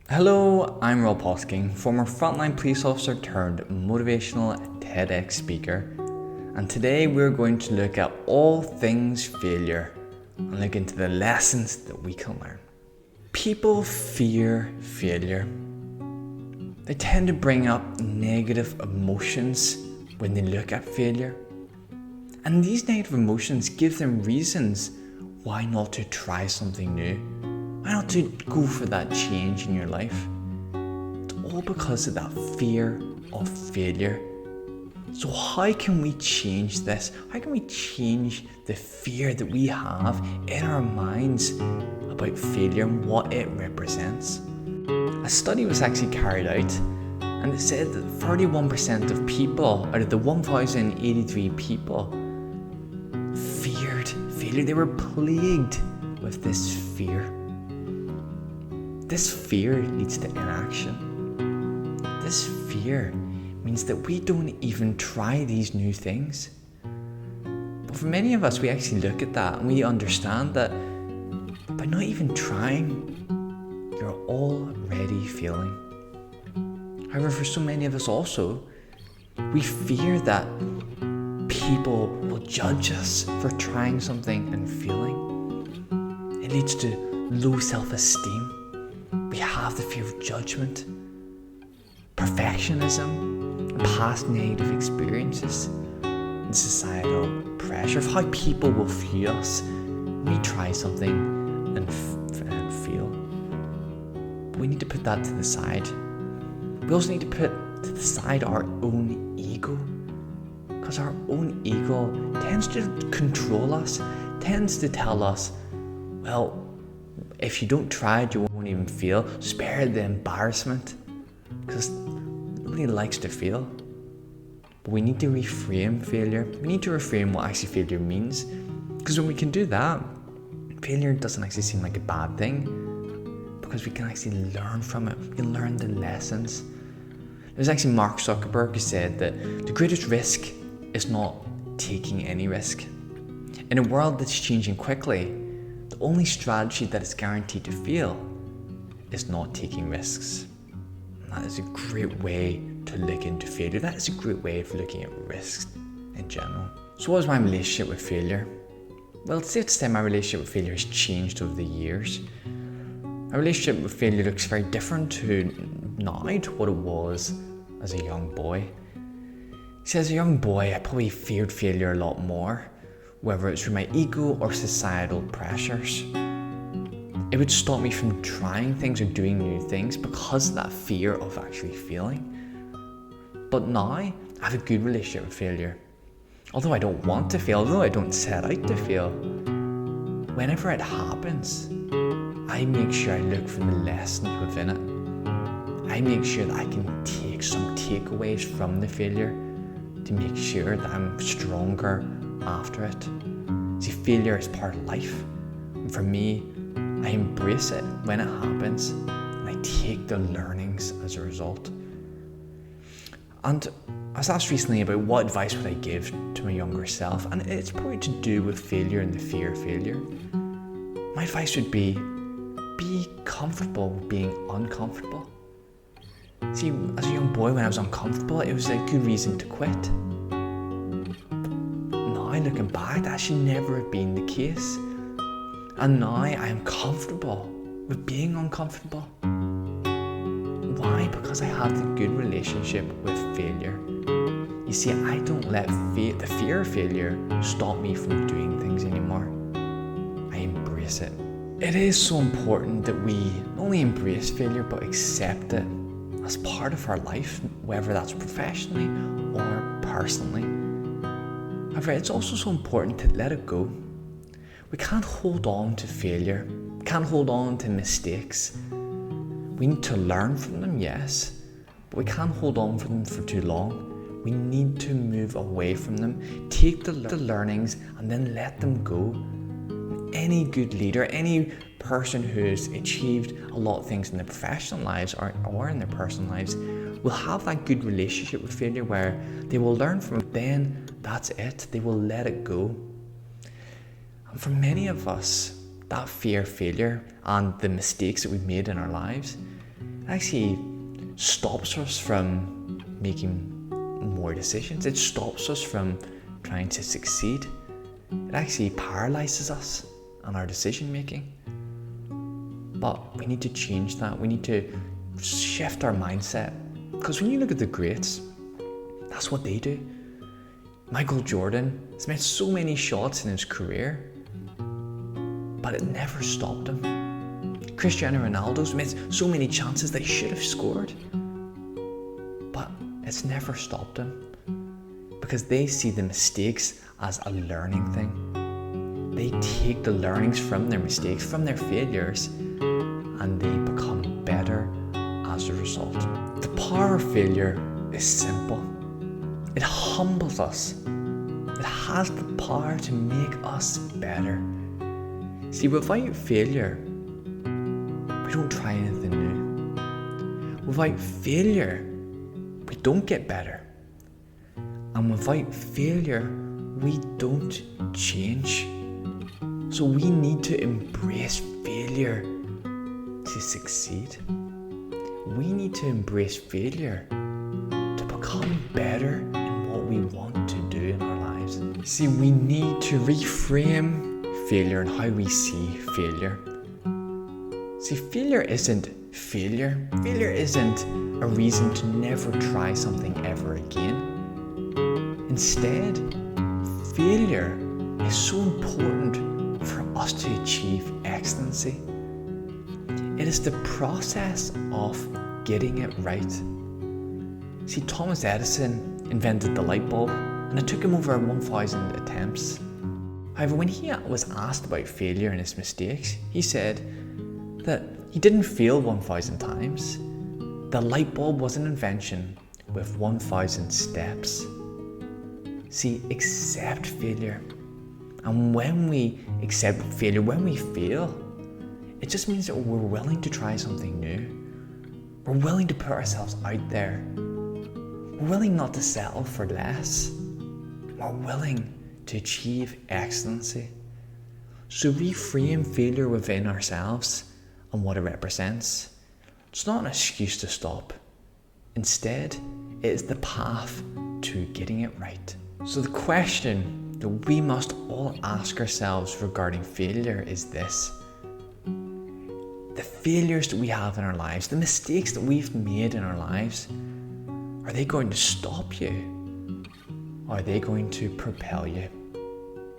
Hello, I'm Rob Hosking, former frontline police officer turned motivational TEDx speaker, and today we're going to look at all things failure and look into the lessons that we can learn. People fear failure. They tend to bring up negative emotions when they look at failure, and these negative emotions give them reasons why not to try something new. Why not to go for that change in your life? It's all because of that fear of failure. So how can we change this? How can we change the fear that we have in our minds about failure and what it represents? A study was actually carried out, and it said that 31% of people out of the 1,083 people feared failure. They were plagued with this fear. This fear leads to inaction. This fear means that we don't even try these new things. But for many of us, we actually look at that and we understand that by not even trying, you're already failing. However, for so many of us also, we fear that people will judge us for trying something and failing. It leads to low self-esteem. We have the fear of judgment, perfectionism, and past negative experiences, and societal pressure of how people will view us when we try something and fail. But we need to put that to the side. We also need to put to the side our own ego, because our own ego tends to control us, tends to tell us, well, if you don't try it, you won't even fail. Spare the embarrassment, because nobody likes to fail. But we need to reframe failure. We need to reframe what actually failure means, because when we can do that, failure doesn't actually seem like a bad thing, because we can actually learn from it. We can learn the lessons. It was actually Mark Zuckerberg who said that the greatest risk is not taking any risk. In a world that's changing quickly, the only strategy that is guaranteed to fail is not taking risks. And that is a great way to look into failure. That is a great way of looking at risks in general. So what is my relationship with failure? Well, it's safe to say my relationship with failure has changed over the years. My relationship with failure looks very different to now to what it was as a young boy. See, as a young boy, I probably feared failure a lot more, whether it's through my ego or societal pressures. It would stop me from trying things or doing new things because of that fear of actually failing. But now, I have a good relationship with failure. Although I don't want to fail, although I don't set out to fail, whenever it happens, I make sure I look for the lessons within it. I make sure that I can take some takeaways from the failure to make sure that I'm stronger after it. See, failure is part of life. And for me, I embrace it when it happens, and I take the learnings as a result. And I was asked recently about what advice would I give to my younger self, and it's probably to do with failure and the fear of failure. My advice would be comfortable with being uncomfortable. See, as a young boy, when I was uncomfortable, it was a good reason to quit. Looking back, that should never have been the case. And now I am comfortable with being uncomfortable. Why? Because I have the good relationship with failure. You see, I don't let the fear of failure stop me from doing things anymore. I embrace it. It is so important that we not only embrace failure, but accept it as part of our life, whether that's professionally or personally. However, it's also so important to let it go. We can't hold on to failure. We can't hold on to mistakes. We need to learn from them, yes, but we can't hold on for them for too long. We need to move away from them, take the learnings, and then let them go. Any good leader, any person who's achieved a lot of things in their professional lives or in their personal lives will have that good relationship with failure where they will learn from it. Then that's it. They will let it go. And for many of us, that fear of failure and the mistakes that we've made in our lives It actually stops us from making more decisions. It stops us from trying to succeed. It actually paralyzes us on our decision making. But we need to change that. We need to shift our mindset. Because when you look at the greats, that's what they do. Michael Jordan has made so many shots in his career, but it never stopped him. Cristiano Ronaldo's made so many chances that he should have scored, but it's never stopped him, because they see the mistakes as a learning thing. They take the learnings from their mistakes, from their failures, and they become better as a result. The power of failure is simple. It humbles us. It has the power to make us better. See, without failure, we don't try anything new. Without failure, we don't get better. And without failure, we don't change. So we need to embrace failure to succeed. We need to embrace failure to become better in what we want to do in our lives. See, we need to reframe failure and how we see failure. See, failure isn't failure. Failure isn't a reason to never try something ever again. Instead, failure is so important for us to achieve excellency. It is the process of getting it right. See, Thomas Edison invented the light bulb, and it took him over 1,000 attempts. However, when he was asked about failure and his mistakes, he said that he didn't fail 1,000 times. The light bulb was an invention with 1,000 steps. See, accept failure. And when we accept failure, when we fail, it just means that we're willing to try something new. We're willing to put ourselves out there. We're willing not to settle for less. We're willing to achieve excellency. So reframe failure within ourselves and what it represents. It's not an excuse to stop. Instead, it is the path to getting it right. So the question that we must all ask ourselves regarding failure is this: the failures that we have in our lives, the mistakes that we've made in our lives, are they going to stop you? Or are they going to propel you?